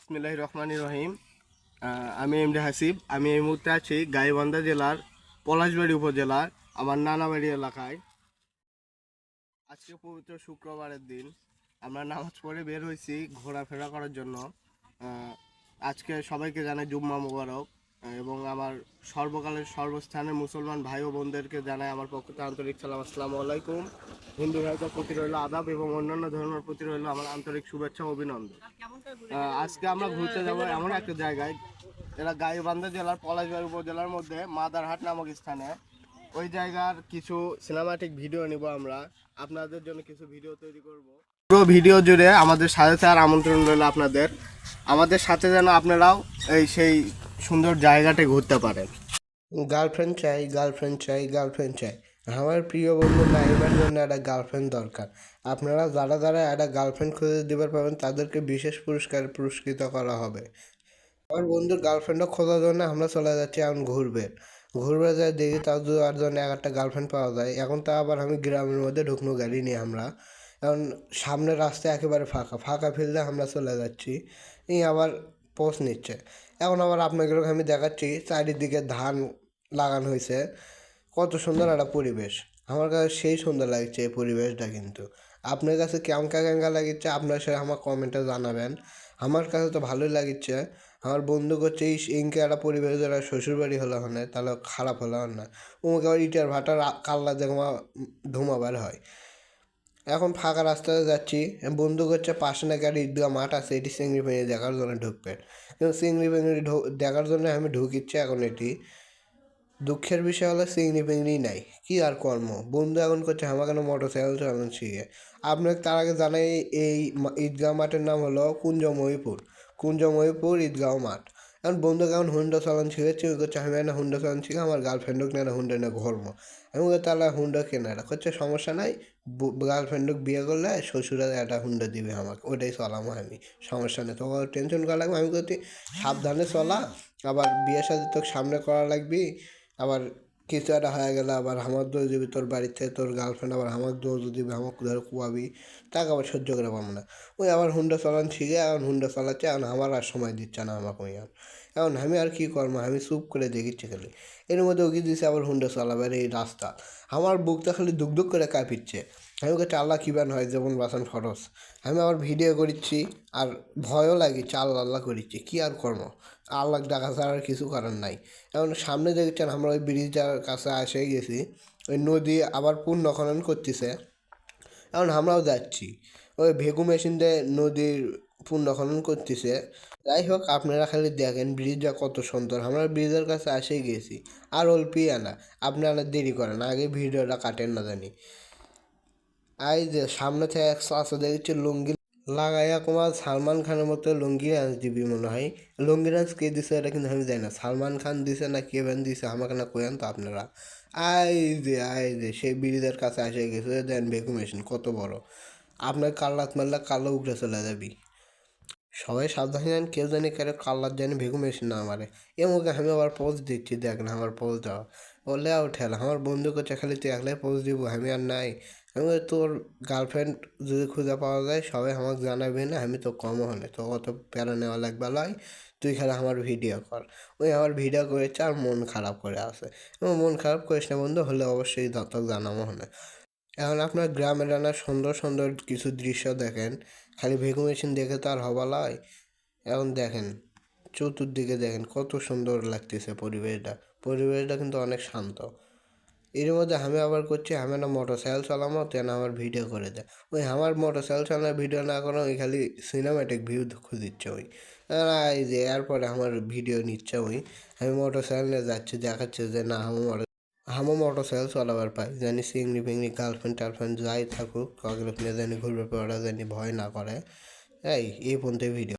বিসমিল্লাহির রহমানির রহিম। আমি এমডি হাসিব। আমি এই মুহূর্তে আছি গাইবান্ধা জেলার পলাশবাড়ি উপজেলার আমার নানাবাড়ি এলাকায়। আজকে পবিত্র শুক্রবারের দিন আমরা নামাজ পড়ে বের হয়েছি ঘোরাফেরা করার জন্য। আজকে সবাইকে জানাই জুম্মা মুবারক এবং আমার সর্বকালের সর্বস্থানের মুসলমান ভাই ও বোনদেরকে জানাই আমার পক্ষ থেকে আন্তরিক সালাম, আসসালামু আলাইকুম। হিন্দু ভাইদের প্রতি রইল আদাব এবং অন্যান্য ধর্মের প্রতি রইল আমার আন্তরিক শুভেচ্ছা ও অভিনন্দন। আজকে আমরা ঘুরতে যাব এমন একটা জায়গায়, এরা গাইবান্ধা জেলার পলাশবাড়ি উপজেলার মধ্যে মাদারহাট নামক স্থানে। ওই জায়গার কিছু সিনেমাটিক ভিডিও নিব আমরা, আপনাদের জন্য কিছু ভিডিও তৈরি করব। পুরো ভিডিও জুড়ে আমাদের সাথে থাকার আমন্ত্রণ রইল আপনাদের। আমাদের সাথে যেন আপনারাও সেই সুন্দর জায়গাটা ঘুরতে পারেন। গার্লফ্রেন্ড চাই, গার্লফ্রেন্ড চাই, গার্লফ্রেন্ড চাই। আমার প্রিয় বন্ধু নাইবার জন্য একটা গার্লফ্রেন্ড দরকার। আপনারা যারা যারা একটা গার্লফ্রেন্ড খুঁজে দিতে পারবেন তাদেরকে বিশেষ পুরস্কার পুরস্কৃত করা হবে। আমার বন্ধুর গার্লফ্রেন্ডও খোঁজার জন্য আমরা চলে যাচ্ছি এখন ঘুরবে যায়, দেখি তার আর জন্য একটা গার্লফ্রেন্ড পাওয়া যায়। এখন তা আবার আমি গ্রামের মধ্যে ঢুকনো গাড়ি নিয়ে আমরা এখন সামনের রাস্তা একেবারে ফাঁকা ফাঁকা ফিল্ডে আমরা চলে যাচ্ছি। এই আবার পোস্ট নিচ্ছে। এখন আবার আপনাকে আমি দেখাচ্ছি চারিদিকে ধান লাগানো হয়েছে, কত সুন্দর একটা পরিবেশ। আমার কাছে সেই সুন্দর লাগছে এই পরিবেশটা। কিন্তু আপনার কাছে কেমন কেমন লাগছে আপনার সাথে আমার কমেন্টে জানাবেন। আমার কাছে তো ভালোই লাগছে। আমার বন্ধু করছে এই ইনকে একটা পরিবেশ যারা শ্বশুরবাড়ি হলো হয় না তাহলে খারাপ হলো না, ওকে আবার ইটার ভাটার কাল্লা দেখমা ধুমাবার হয়। এখন ফাঁকা রাস্তাতে যাচ্ছি, বন্ধু করছে পাশে নাকি একটা ঈদগাহ মাঠ আছে, এটি চিংড়ি ফিংড়ি দেখার জন্য ঢুকবেন। কিন্তু চিংড়ি ফিংড়ি দেখার জন্য আমি ঢুকিচ্ছে। এখন এটি দুঃখের বিষয় হলো চিংড়ি পিংড়ি নাই, কি আর কর্ম। বন্ধু এখন করছে আমার কেন মোটর সাইকেল চালানো শিখে। আপনাকে তার আগে জানাই এই ঈদগাহ মাঠের নাম হলো কুঞ্জময়ীপুর ঈদগাহ মাঠ। এখন বন্ধু এখন হুন্ডা চালান শিখেছি, ওই করছে আমি একটা হুন্ডা চালান শিখে আমার গার্লফ্রেন্ডকে নিয়ে একটা হুন্ডা নিয়ে ঘুরবো। আমি বলছি তাহলে হুন্ডা কেনা করছে সমস্যা নাই, গার্লফ্রেন্ডকে বিয়ে করলে শ্বশুরা একটা হুন্ডা দিবে আমাকে, ওটাই চলামো আমি, সমস্যা নেই। তো টেনশন করা লাগবে। আমি বলছি সাবধানে চলা, আবার বিয়ের সাথে তোকে সামনে করা লাগবি। আবার কিছু একটা হয়ে গেলে আবার আমার দোষ দিবি, তোর বাড়ির থেকে তোর গার্লফ্রেন্ড আবার আমার দোষ দিবি, আমার ধরে কুয়াবি, তাকে আবার সহ্য করে পাবো না। ওই আবার হুন্ডা চালান শিখে এখন হুন্ডা চালাচ্ছে, এখন আমার আর সময় দিচ্ছে না আমাকে। ওই এখন আমি আর কী করবো, আমি চুপ করে দেখিচ্ছি খালি। এর মধ্যে ওকে দিচ্ছে আবার হুন্ডা চালাবে এই রাস্তা। আমার বুকটা খালি দুক দুক করে কাঁপিচ্ছে। আমি ওকে আল্লাহ কিবান হয় যেমন বাসান ফরস। আমি আবার ভিডিও করিচ্ছি আর ভয়ও লাগিচ্ছে, আল্লাহ আল্লাহ করিচ্ছি, কী আর কর্ম। আল্লাহ ডাকা ছাড়া আর কিছু করার নাই। এখন সামনে দেখছেন আমরা ওই ব্রিজটার কাছে এসে গেছি, ওই নদী আবার পুনর্খনন করতেছে। এখন আমরাও যাচ্ছি, ওই ভেগু মেশিন দিয়ে নদীর পুনর্খনন করতেছে। যাই হোক আপনারা খালি দেখেন ব্রিজটা কত সুন্দর। আমরা ব্রিজের কাছে এসে গেছি, আর অল্পই আনা। আপনারা দেরি করেন, আগে ভিডিওটা কাটেন না জানি। এই যে সামনে থেকে এক আছে দেখছি লুঙ্গি লাগাইয়া কুমার সালমান খানের মতো লুঙ্গি ডান্স দিবি মনে হয়। লুঙ্গি ডান্স কে দিছে এটা কিন্তু আমি জানি না, সালমান খান দিছে না কে ব্যান দিছে আমাকে না কোয়েন তো আপনারা। আই যে সেই ব্রিজের কাছে এসে গেছে, দেন বেগু মেশিন কত বড়। আপনার কাল্লাত মারলে কালো উঠে চলে যাবি। সবাই সাবধানে যান, কেউ জানি কারো কাল্লার জানি ভেগু মেশিন না আমারে। এমনকি আমি আবার পোজ দিচ্ছি, দেখ না আমার পোজ দেওয়া বললে আর ঠেলা। আমার বন্ধু করছে খালি তুই একলাই পোজ দিব, আমি আর নাই। আমি বলি, তোর গার্লফ্রেন্ড যদি খুঁজে পাওয়া যায় সবাই আমাকে জানাবি না, আমি তো কমও হলে তো অত প্যারা নেওয়া লাগবে লয়। তুই খালি আমার ভিডিও কর। ওই আমার ভিডিও করেছে আর মন খারাপ করে আসে। এবং মন খারাপ করিস না বন্ধু, হলে অবশ্যই দত্তক জানাবো হলে। এখন আপনার গ্রামের রান্নার সুন্দর সুন্দর কিছু দৃশ্য দেখেন, খালি ভেগু মেশিন দেখে তো আর হবা লয়। এখন দেখেন চতুর্দিকে দেখেন কত সুন্দর লাগতেছে পরিবেশটা। পরিবেশটা কিন্তু অনেক শান্ত। এর মধ্যে আমি আবার করছি আমি একটা মোটর সাইকেল চালামো, তেন আমার ভিডিও করে দেয়। ওই আমার মোটর সাইকেল চালানোর ভিডিও না করো, ওই খালি সিনেমাটিক ভিউ খুঁজিচ্ছে ওই। এই যে এরপরে আমার ভিডিও নিচ্ছে ওই, আমি মোটর সাইকেল নিয়ে যাচ্ছি, দেখাচ্ছে যে না আমার মোটর সাইকেল চালাবার পাই, জানি চিংড়ি ফিংড়ি গার্লফ্রেন্ড টার্লফ্রেন্ড যাই থাকুক কাগজ নিয়ে জানি ঘুরবে পড়া জানি ভয় না করে। এই পর্যন্ত ভিডিও।